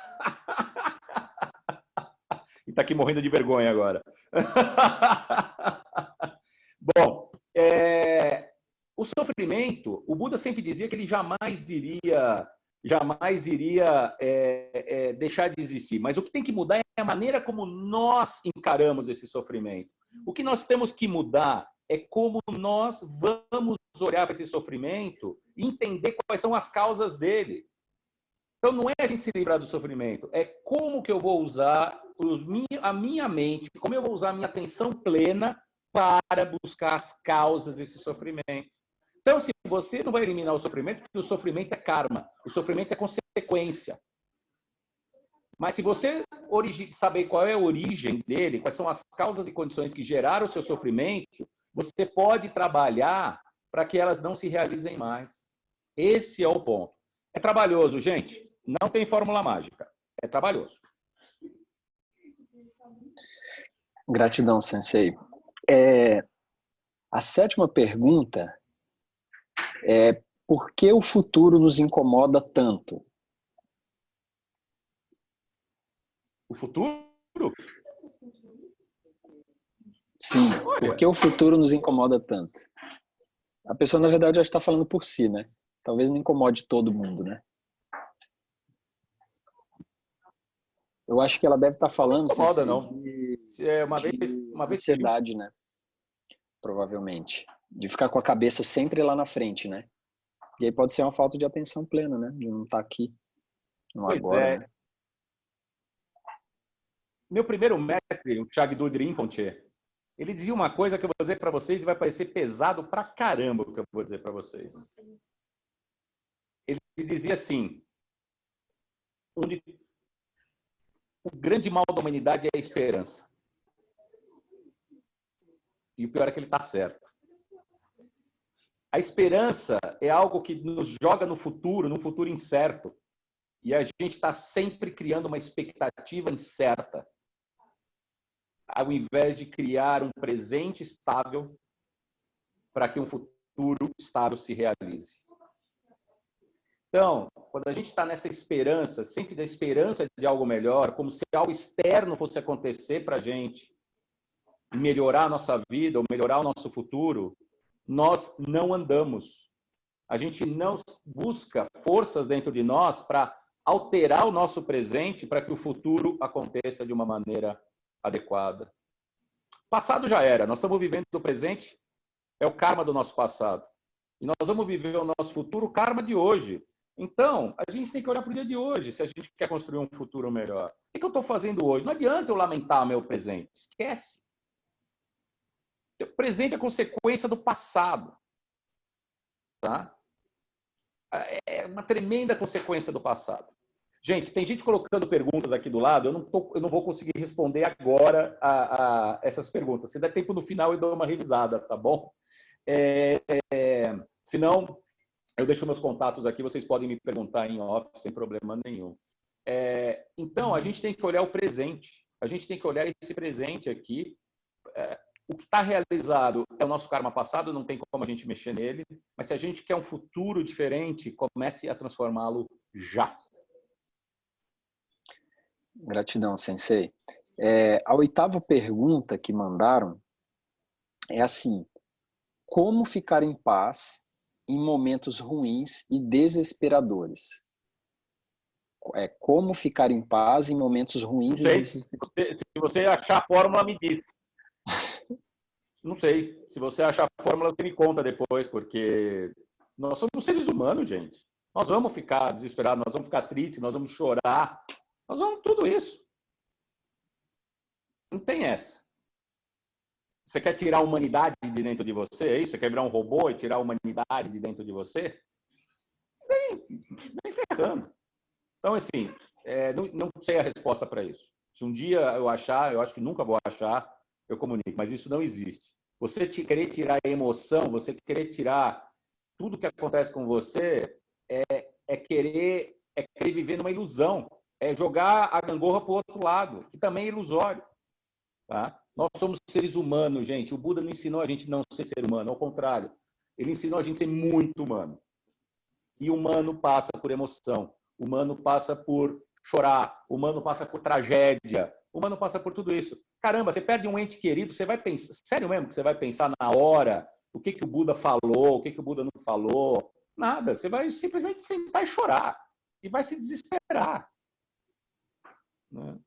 E está aqui morrendo de vergonha agora. Bom, o sofrimento, o Buda sempre dizia que ele jamais iria deixar de existir. Mas o que tem que mudar é a maneira como nós encaramos esse sofrimento. O que nós temos que mudar é como nós vamos olhar para esse sofrimento e entender quais são as causas dele. Então, não é a gente se livrar do sofrimento, é como que eu vou usar a minha mente, como eu vou usar a minha atenção plena para buscar as causas desse sofrimento. Então, se você não vai eliminar o sofrimento, porque o sofrimento é karma, o sofrimento é consequência. Mas se você saber qual é a origem dele, quais são as causas e condições que geraram o seu sofrimento, você pode trabalhar para que elas não se realizem mais. Esse é o ponto. É trabalhoso, gente. Não tem fórmula mágica. É trabalhoso. Gratidão, Sensei. A sétima pergunta é: por que o futuro nos incomoda tanto? O futuro? Sim, por que o futuro nos incomoda tanto? A pessoa, na verdade, já está falando por si, né? Talvez não incomode todo mundo, né? Eu acho que ela deve estar falando, Não incomoda, Sensei, não. Uma vez ansiedade, né? Provavelmente. De ficar com a cabeça sempre lá na frente, né? E aí pode ser uma falta de atenção plena, né? De não estar aqui, no agora, né? Meu primeiro mestre, o Shagdu Rinpoche, ele dizia uma coisa que eu vou dizer para vocês e vai parecer pesado pra caramba o que eu vou dizer para vocês. Ele dizia assim: o grande mal da humanidade é a esperança. E o pior é que ele está certo. A esperança é algo que nos joga no futuro, num futuro incerto. E a gente está sempre criando uma expectativa incerta, ao invés de criar um presente estável para que um futuro estável se realize. Então, quando a gente está nessa esperança, sempre da esperança de algo melhor, como se algo externo fosse acontecer para a gente, melhorar a nossa vida ou melhorar o nosso futuro, nós não andamos. A gente não busca forças dentro de nós para alterar o nosso presente para que o futuro aconteça de uma maneira adequada. Passado já era, nós estamos vivendo o presente, é o karma do nosso passado. E nós vamos viver o nosso futuro, o karma de hoje. Então, a gente tem que olhar para o dia de hoje, se a gente quer construir um futuro melhor. O que eu estou fazendo hoje? Não adianta eu lamentar meu presente. Esquece. O presente é consequência do passado. Tá? É uma tremenda consequência do passado. Gente, tem gente colocando perguntas aqui do lado, eu não vou conseguir responder agora a essas perguntas. Se der tempo no final, eu dou uma revisada, tá bom? Se não, eu deixo meus contatos aqui, vocês podem me perguntar em off, sem problema nenhum. Então, a gente tem que olhar o presente. A gente tem que olhar esse presente aqui. O que está realizado é o nosso karma passado, não tem como a gente mexer nele, mas se a gente quer um futuro diferente, comece a transformá-lo já. Gratidão, Sensei. A oitava pergunta que mandaram é assim: como ficar em paz em momentos ruins e desesperadores? Como ficar em paz em momentos Não ruins e sei. desesperadores? Se você achar a fórmula, me diz. Não sei. Se você achar a fórmula, você me conta depois, porque nós somos seres humanos, gente. Nós vamos ficar desesperados, nós vamos ficar tristes, nós vamos chorar, nós vamos tudo isso. Não tem essa. Você quer tirar a humanidade de dentro de você? É isso? Você quer virar um robô e tirar a humanidade de dentro de você? Nem ferrando. Então, assim, não sei a resposta para isso. Se um dia eu achar, eu acho que nunca vou achar, eu comunico. Mas isso não existe. Você querer tirar a emoção, você querer tirar tudo que acontece com você, é querer viver numa ilusão. É jogar a gangorra para o outro lado, que também é ilusório. Tá? Nós somos seres humanos, gente. O Buda não ensinou a gente não ser ser humano, ao contrário. Ele ensinou a gente a ser muito humano. E humano passa por emoção, humano passa por chorar, humano passa por tragédia, humano passa por tudo isso. Caramba, você perde um ente querido, você vai pensar, sério mesmo que você vai pensar na hora o que o Buda falou, o que o Buda não falou? Nada, você vai simplesmente sentar e chorar e vai se desesperar. Né?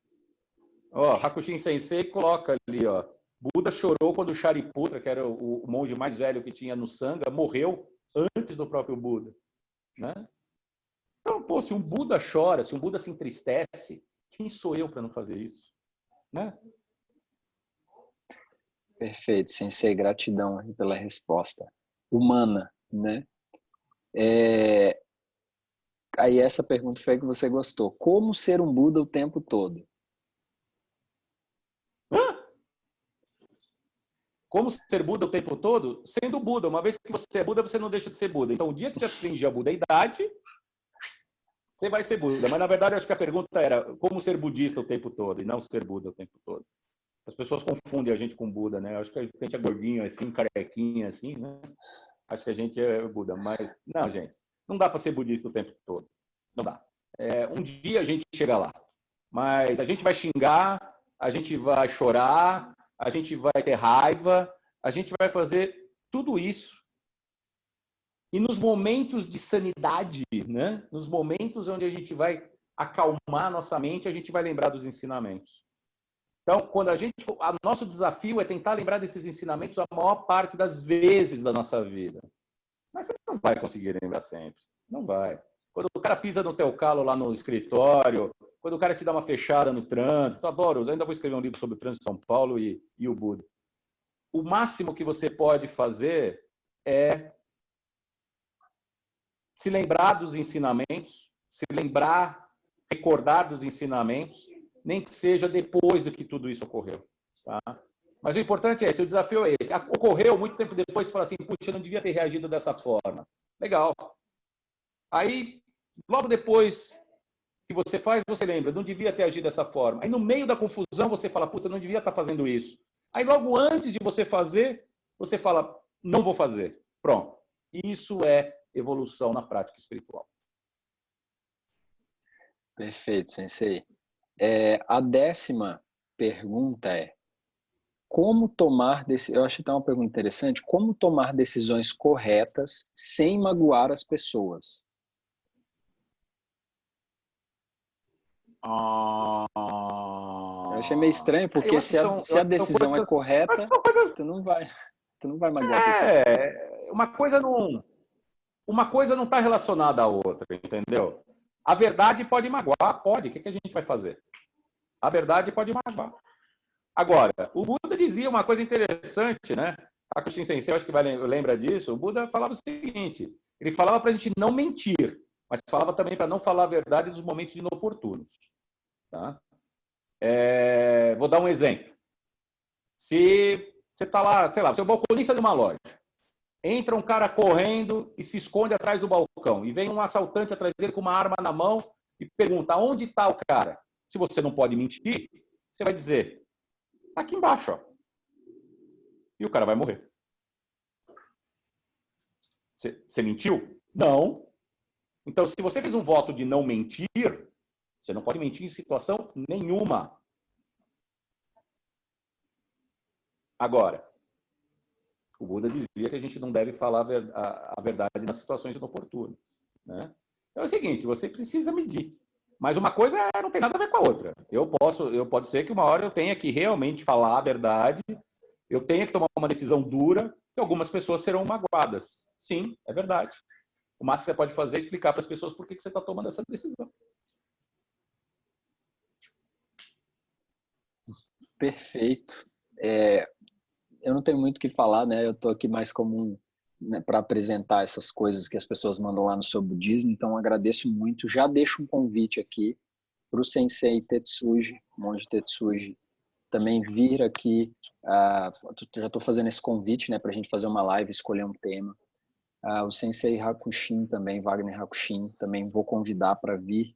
Ó, Hakushin Sensei coloca ali, ó, Buda chorou quando o Shariputra, que era o monge mais velho que tinha no Sangha, morreu antes do próprio Buda. Né? Então, pô, se um Buda chora, se um Buda se entristece, quem sou eu para não fazer isso? Né? Perfeito, Sensei, gratidão aí pela resposta. Humana, né? Aí essa pergunta foi a que você gostou. Como ser um Buda o tempo todo? Hã? Como ser Buda o tempo todo? Sendo Buda. Uma vez que você é Buda, você não deixa de ser Buda. Então, o dia que você atingir a budeidade, você vai ser Buda. Mas, na verdade, eu acho que a pergunta era como ser budista o tempo todo e não ser Buda o tempo todo. As pessoas confundem a gente com Buda, né? Eu acho que a gente é gordinho, assim, carequinha, assim, né? Acho que a gente é Buda. Mas, não, gente. Não dá para ser budista o tempo todo. Não dá. Um dia a gente chega lá. Mas a gente vai xingar, a gente vai chorar, a gente vai ter raiva, a gente vai fazer tudo isso. E nos momentos de sanidade, né? Nos momentos onde a gente vai acalmar nossa mente, a gente vai lembrar dos ensinamentos. Então, nosso desafio é tentar lembrar desses ensinamentos a maior parte das vezes da nossa vida. Mas você não vai conseguir lembrar sempre. Não vai. Quando o cara pisa no teu calo lá no escritório, quando o cara te dá uma fechada no trânsito, adoro, eu ainda vou escrever um livro sobre o trânsito de São Paulo e o Buda. O máximo que você pode fazer é se lembrar dos ensinamentos, se lembrar, recordar dos ensinamentos, nem que seja depois do que tudo isso ocorreu. Tá? Mas o importante é esse, o desafio é esse. Ocorreu muito tempo depois, você fala assim, putz, eu não devia ter reagido dessa forma. Legal. Aí, logo depois que você faz, você lembra, não devia ter agido dessa forma. Aí, no meio da confusão, você fala, puta, eu não devia estar fazendo isso. Aí, logo antes de você fazer, você fala, não vou fazer. Pronto. Isso é evolução na prática espiritual. Perfeito, Sensei. A 10ª pergunta é: como tomar eu acho que é uma pergunta interessante, como tomar decisões corretas sem magoar as pessoas? Eu achei meio estranho, Eu porque acho que são, eu se a acho que são decisão é coisas, correta, tu não vai magoar a pessoa sem querer. uma coisa não está relacionada à outra, entendeu? A verdade pode magoar, pode. O que a gente vai fazer? A verdade pode magoar. Agora, o Buda dizia uma coisa interessante, né? A Kushin Sensei, acho que lembra disso. O Buda falava o seguinte: ele falava para a gente não mentir, mas falava também para não falar a verdade nos momentos inoportunos. Tá? Vou dar um exemplo. Se você está lá, sei lá, você é o balconista de uma loja, entra um cara correndo e se esconde atrás do balcão, e vem um assaltante atrás dele com uma arma na mão e pergunta: onde está o cara? Se você não pode mentir, você vai dizer: está aqui embaixo, ó. E o cara vai morrer. Você mentiu? Não. Então, se você fez um voto de não mentir, Você não pode mentir em situação nenhuma. Agora, o Buda dizia que a gente não deve falar a verdade nas situações inoportunas, né? Então é o seguinte, você precisa medir. Mas uma coisa não tem nada a ver com a outra. Pode ser que uma hora eu tenha que realmente falar a verdade, eu tenha que tomar uma decisão dura, que algumas pessoas serão magoadas. Sim, é verdade. O máximo que você pode fazer é explicar para as pessoas por que você está tomando essa decisão. Perfeito. Eu não tenho muito o que falar, né? Eu estou aqui mais como né, para apresentar essas coisas que as pessoas mandam lá no seu budismo, então agradeço muito. Já deixo um convite aqui para o Sensei Tetsuji, monge Tetsuji, também vir aqui. Já estou fazendo esse convite, né, para a gente fazer uma live, escolher um tema. O Sensei Hakushin também, Wagner Hakushin, também vou convidar para vir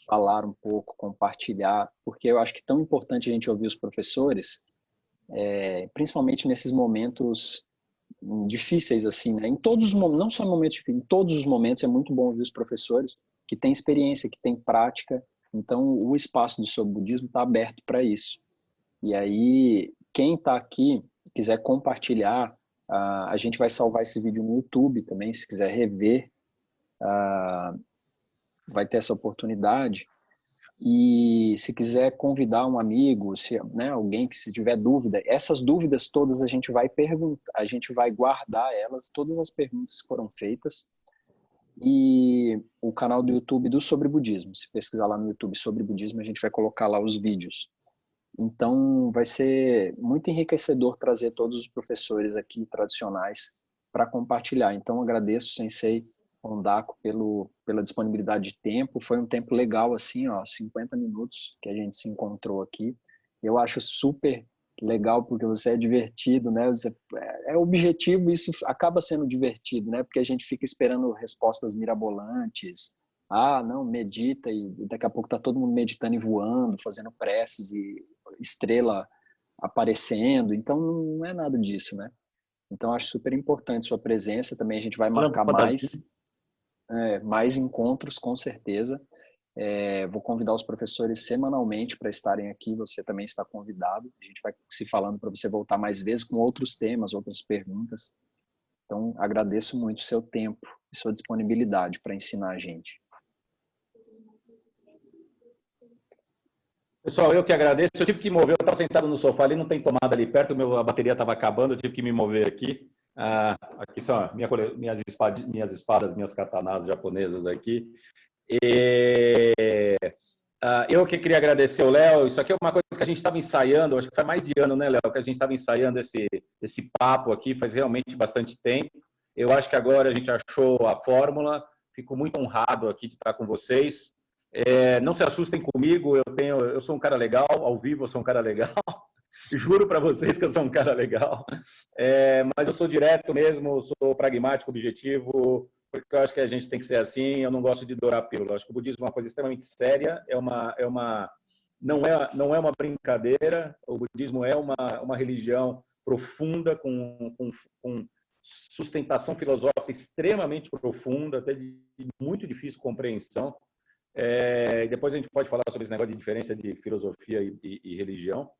falar um pouco, compartilhar, porque eu acho que é tão importante a gente ouvir os professores, principalmente nesses momentos difíceis, assim, né? Em todos os momentos, não só em momentos difíceis, em todos os momentos é muito bom ouvir os professores que têm experiência, que têm prática. Então, o espaço do Sobre Budismo está aberto para isso. E aí, quem está aqui, quiser compartilhar, a gente vai salvar esse vídeo no YouTube também, se quiser rever, vai ter essa oportunidade. E se quiser convidar um amigo, né, alguém que se tiver dúvida, essas dúvidas todas a gente vai perguntar, a gente vai guardar elas, todas as perguntas que foram feitas. E o canal do YouTube do Sobre Budismo, se pesquisar lá no YouTube Sobre Budismo, a gente vai colocar lá os vídeos. Então, vai ser muito enriquecedor trazer todos os professores aqui tradicionais para compartilhar. Então, agradeço, Sensei Hondako, pela disponibilidade de tempo. Foi um tempo legal, assim, 50 minutos que a gente se encontrou aqui. Eu acho super legal porque você é divertido, né? É objetivo, isso acaba sendo divertido, né? Porque a gente fica esperando respostas mirabolantes. Não, medita e daqui a pouco tá todo mundo meditando e voando, fazendo preces e estrela aparecendo. Então não é nada disso, né? Então acho super importante sua presença. Também a gente vai marcar mais encontros, com certeza. Vou convidar os professores semanalmente para estarem aqui. Você também está convidado. A gente vai se falando para você voltar mais vezes com outros temas, outras perguntas. Então agradeço muito o seu tempo e sua disponibilidade para ensinar a gente. Pessoal, eu que agradeço. Eu tive que me mover, eu estava sentado no sofá ali, não tem tomada ali perto, a bateria estava acabando, eu tive que me mover aqui. Aqui são minhas espadas, minhas katanas japonesas aqui. Eu que queria agradecer o Léo. Isso aqui é uma coisa que a gente estava ensaiando, acho que faz mais de ano, né, Léo, que a gente estava ensaiando esse papo aqui, faz realmente bastante tempo. Eu acho que agora a gente achou a fórmula. Fico muito honrado aqui de estar com vocês. Não se assustem comigo, eu sou um cara legal, ao vivo eu sou um cara legal. Juro para vocês que eu sou um cara legal. Mas eu sou direto mesmo, sou pragmático, objetivo, porque eu acho que a gente tem que ser assim. Eu não gosto de dourar a pílula. Eu acho que o budismo é uma coisa extremamente séria, não é uma brincadeira. O budismo é uma religião profunda, com sustentação filosófica extremamente profunda, até de muito difícil compreensão. Depois a gente pode falar sobre esse negócio de diferença de filosofia e religião.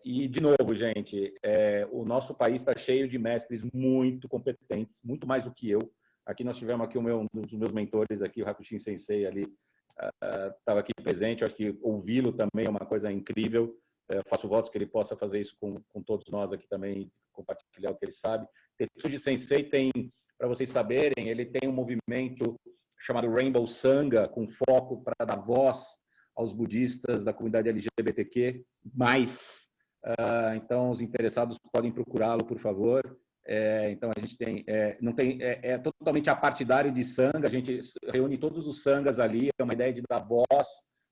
E, de novo, gente, o nosso país está cheio de mestres muito competentes, muito mais do que eu. Aqui nós tivemos aqui um dos meus mentores, aqui, o Hakushin Sensei, ali, estava aqui presente. Eu acho que ouvi-lo também é uma coisa incrível. Faço votos que ele possa fazer isso com todos nós aqui também, compartilhar o que ele sabe. Tetsuji Sensei tem, para vocês saberem, ele tem um movimento chamado Rainbow Sangha, com foco para dar voz aos budistas da comunidade LGBTQ+. Então, os interessados podem procurá-lo, por favor. Então, a gente é totalmente apartidário de Sangha, a gente reúne todos os Sanghas ali, é uma ideia de dar voz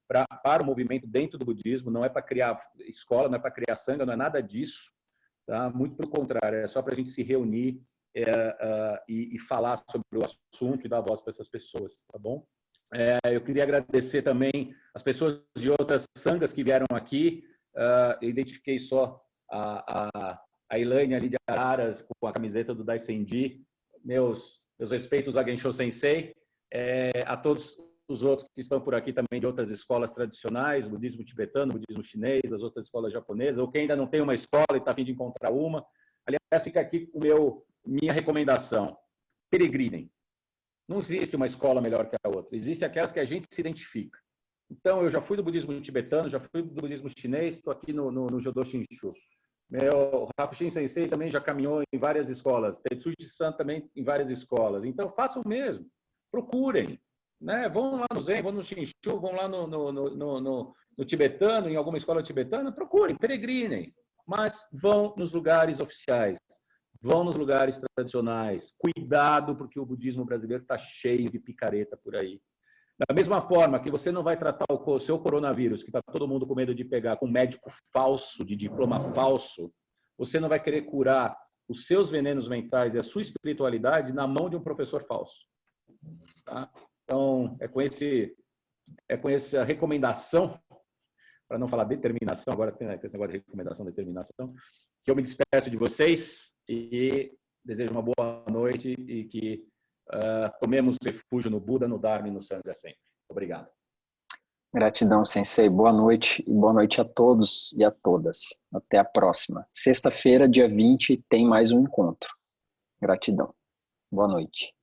para o movimento dentro do budismo, não é para criar escola, não é para criar Sangha, não é nada disso, tá? Muito pelo contrário, é só para a gente se reunir e falar sobre o assunto e dar voz para essas pessoas, tá bom? Eu queria agradecer também as pessoas de outras sangas que vieram aqui. Eu identifiquei só a Elaine ali de Araras com a camiseta do Daisenji. Meus respeitos a Gensho Sensei. A todos os outros que estão por aqui também de outras escolas tradicionais, budismo tibetano, budismo chinês, as outras escolas japonesas, ou quem ainda não tem uma escola e está a fim de encontrar uma. Aliás, fica aqui minha recomendação. Peregrinem. Não existe uma escola melhor que a outra. Existem aquelas que a gente se identifica. Então, eu já fui do budismo tibetano, já fui do budismo chinês, estou aqui no Jodo Shinshu. Meu Hakushin Sensei também já caminhou em várias escolas. Tetsuji-san também em várias escolas. Então, façam o mesmo. Procurem. Né? Vão lá no Zen, vão no Shinshu, vão lá no tibetano, em alguma escola tibetana. Procurem, peregrinem. Mas vão nos lugares oficiais. Vão nos lugares tradicionais. Cuidado, porque o budismo brasileiro está cheio de picareta por aí. Da mesma forma que você não vai tratar o seu coronavírus, que está todo mundo com medo de pegar, com um médico falso, de diploma falso, você não vai querer curar os seus venenos mentais e a sua espiritualidade na mão de um professor falso. Tá? Então, é com essa recomendação, para não falar determinação, agora tem esse negócio de recomendação, determinação, que eu me despeço de vocês e desejo uma boa noite e que tomemos refúgio no Buda, no Dharma e no Sangha sempre. Obrigado. Gratidão, Sensei. Boa noite e boa noite a todos e a todas. Até a próxima. Sexta-feira, dia 20, tem mais um encontro. Gratidão. Boa noite.